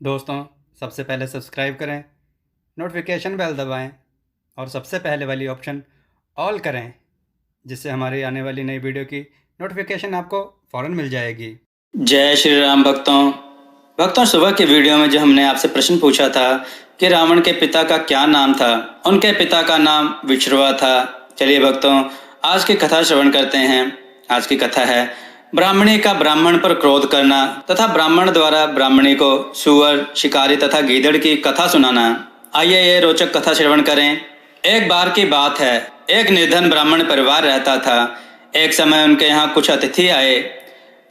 दोस्तों, सबसे पहले सब्सक्राइब करें, नोटिफिकेशन बेल दबाएं और सबसे पहले वाली ऑप्शन ऑल करें, जिससे हमारी आने वाली नई वीडियो की नोटिफिकेशन आपको फ़ौरन मिल जाएगी। जय श्री राम भक्तों सुबह की वीडियो में जो हमने आपसे प्रश्न पूछा था कि रावण के पिता का क्या नाम था। उनके पिता का नाम विश्रवा था। चलिए भक्तों, आज की कथा श्रवण करते हैं। आज की कथा है ब्राह्मणी का ब्राह्मण पर क्रोध करना तथा ब्राह्मण द्वारा ब्राह्मणी को सुअर, शिकारी तथा गीदड़ की कथा सुनाना। आइए ये रोचक कथा श्रवण करें। एक बार की बात है, एक निर्धन ब्राह्मण परिवार रहता था। एक समय उनके यहाँ कुछ अतिथि आए।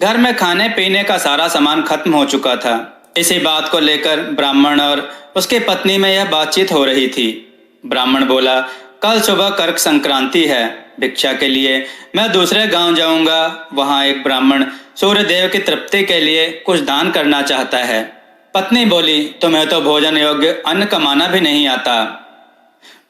घर में खाने पीने का सारा सामान खत्म हो चुका था। इसी बात को लेकर ब्राह्मण और उसकी पत्नी में यह बातचीत हो रही थी। ब्राह्मण बोला, कल सुबह कर्क संक्रांति है, भिक्षा के लिए मैं दूसरे गांव जाऊंगा। वहां एक ब्राह्मण सूर्य देव की तृप्ति के लिए कुछ दान करना चाहता है। पत्नी बोली, तुम्हें तो भोजन योग्य अन्न कमाना भी नहीं आता।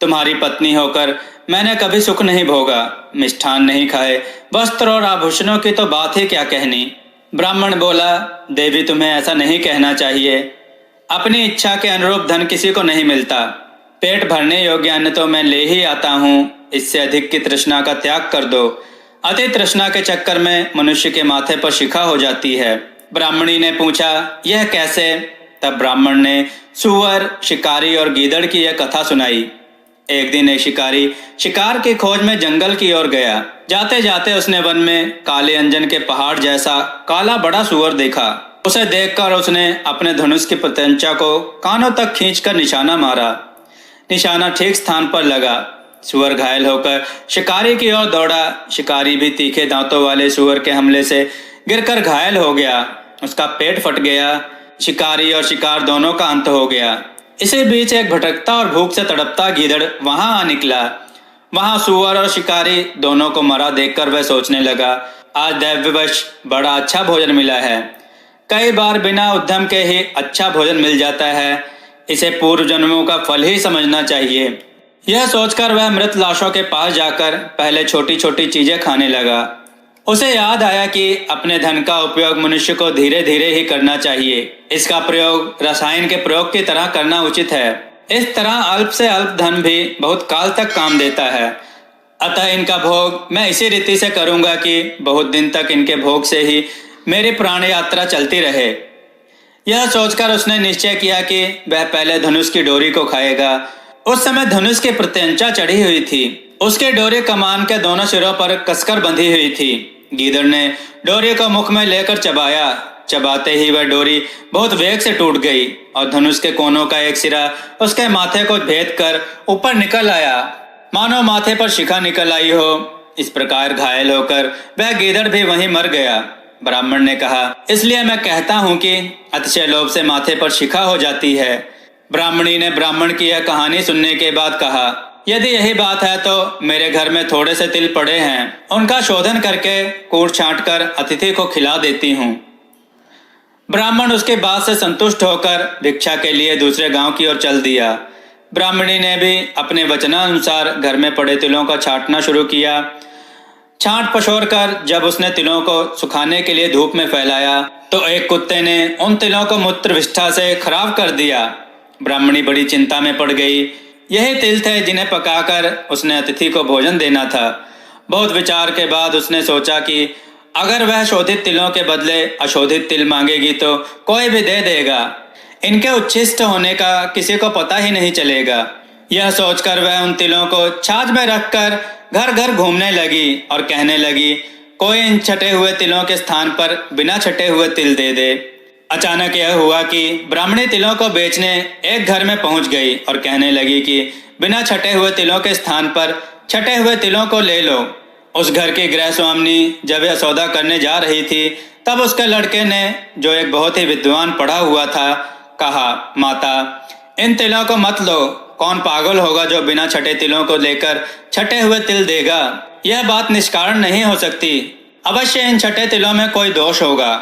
तुम्हारी पत्नी होकर मैंने कभी सुख नहीं भोगा, मिष्ठान नहीं खाए, वस्त्र और आभूषणों की तो बात ही क्या कहनी। ब्राह्मण बोला, देवी तुम्हें ऐसा नहीं कहना चाहिए। अपनी इच्छा के अनुरूप धन किसी को नहीं मिलता। पेट भरने योग्य अन्न तो मैं ले ही आता हूँ। इससे अधिक की तृष्णा का त्याग कर दो। अति तृष्णा के चक्कर में मनुष्य के माथे पर शिखा हो जाती है। ब्राह्मणी ने पूछा, यह कैसे? तब ब्राह्मण ने सुअर, शिकारी और गीदड़ की यह कथा सुनाई। एक दिन एक शिकारी शिकार की खोज में जंगल की ओर गया। जाते जाते उसने वन में काले अंजन के पहाड़ जैसा काला बड़ा सुअर देखा। उसे देखकर उसने अपने धनुष की प्रत्यंचा को कानों तक खींचकर निशाना मारा। निशाना ठीक स्थान पर लगा। सुअर घायल होकर शिकारी की ओर दौड़ा। शिकारी भी तीखे दांतों वाले सुअर के हमले से गिरकर घायल हो गया। उसका पेट फट गया। शिकारी और शिकार दोनों का अंत हो गया। इसी बीच एक भटकता और भूख से तड़पता गीदड़ वहां आ निकला। वहां सुअर और शिकारी दोनों को मरा देखकर वह सोचने लगा, आज दैववश बड़ा अच्छा भोजन मिला है। कई बार बिना उद्यम के ही अच्छा भोजन मिल जाता है। इसे पूर्व जन्मों का फल ही समझना चाहिए। यह सोचकर वह मृत लाशों के पास जाकर पहले छोटी छोटी चीजें खाने लगा। उसे याद आया कि अपने धन का उपयोग मनुष्य को धीरे धीरे ही करना चाहिए। इसका प्रयोग रसायन के प्रयोग की तरह करना उचित है। इस तरह अल्प से अल्प धन भी बहुत काल तक काम देता है। अतः इनका भोग मैं इसी रीति से करूंगा कि बहुत दिन तक इनके भोग से ही मेरी प्राण यात्रा चलती रहे। यह सोचकर उसने निश्चय किया कि वह पहले धनुष की डोरी को खाएगा। उस समय धनुष की प्रत्यंचा चढ़ी हुई थी। उसकी डोरी कमान के दोनों सिरों पर कसकर बंधी हुई थी। गीदड़ ने डोरी को मुख में लेकर चबाया। चबाते ही वह डोरी बहुत वेग से टूट गई और धनुष के कोनों का एक सिरा उसके माथे को भेद कर ऊपर निकल आया, मानो माथे पर शिखा निकल आई हो। इस प्रकार घायल होकर वह गीदड़ भी वहीं मर गया। ब्राह्मण ने कहा, इसलिए मैं कहता हूँ कि अतिशय लोभ से माथे पर शिखा हो जाती है। ब्राह्मणी ने ब्राह्मण की यह कहानी सुनने के बाद कहा, यदि यही बात है तो मेरे घर में थोड़े से तिल पड़े हैं, उनका शोधन करके कूट छांट कर अतिथि को खिला देती हूँ। ब्राह्मण उसके बात से संतुष्ट होकर भिक्षा के लिए दूसरे गांव की ओर चल दिया। ब्राह्मणी ने भी अपने वचनानुसार घर में पड़े तिलों का छांटना शुरू किया। छांट पछोर कर जब उसने तिलों को सुखाने के लिए धूप में फैलाया तो एक कुत्ते ने उन तिलों को मूत्र विष्ठा से खराब कर दिया। ब्राह्मणी बड़ी चिंता में पड़ गई। यही तिल थे जिन्हें पकाकर उसने अतिथि को भोजन देना था। बहुत विचार के बाद उसने सोचा कि अगर वह शोधित तिलों के बदले अशोधित तिल मांगेगी तो कोई भी दे देगा। इनके उच्छिष्ट होने का किसी को पता ही नहीं चलेगा। यह सोचकर वह उन तिलों को छाछ में रखकर घर घर घूमने लगी और कहने लगी, कोई इन छटे हुए तिलों के स्थान पर बिना छटे हुए तिल दे दे। अचानक यह हुआ कि ब्राह्मणी तिलों को बेचने एक घर में पहुंच गई और कहने लगी कि बिना छटे हुए तिलों के स्थान पर छटे हुए तिलों को ले लो। उस घर की गृह स्वामिनी जब यह सौदा करने जा रही थी तब उसके लड़के ने, जो एक बहुत ही विद्वान पढ़ा हुआ था, कहा, माता इन तिलों को मत लो। कौन पागल होगा जो बिना छटे तिलों को लेकर छटे हुए तिल देगा? यह बात निष्कारण नहीं हो सकती। अवश्य इन छटे तिलों में कोई दोष होगा।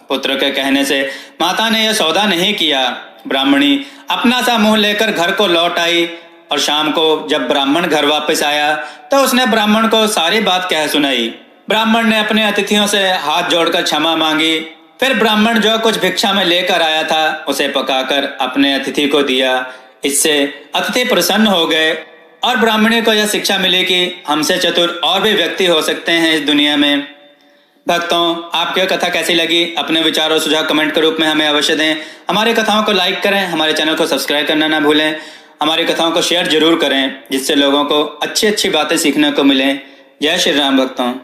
पुत्र के कहने से माता ने यह सौदा नहीं किया। ब्राह्मणी अपना सा मुंह लेकर घर को लौट आई और शाम को जब ब्राह्मण घर वापस आया तो उसने ब्राह्मण को सारी बात कह सुनाई। ब्राह्मण ने अपने अतिथियों से हाथ जोड़कर क्षमा मांगी फिर ब्राह्मण जो कुछ भिक्षा में लेकर आया था उसे पकाकर अपने अतिथि को दिया। इससे अतिथि प्रसन्न हो गए और ब्राह्मणी को यह शिक्षा मिली कि हमसे चतुर और भी व्यक्ति हो सकते हैं इस दुनिया में। भक्तों, आपको यह कथा कैसी लगी? अपने विचार और सुझाव कमेंट के रूप में हमें अवश्य दें। हमारी कथाओं को लाइक करें, हमारे चैनल को सब्सक्राइब करना ना भूलें। हमारी कथाओं को शेयर जरूर करें जिससे लोगों को अच्छी अच्छी बातें सीखने को मिलें। जय श्री राम भक्तों।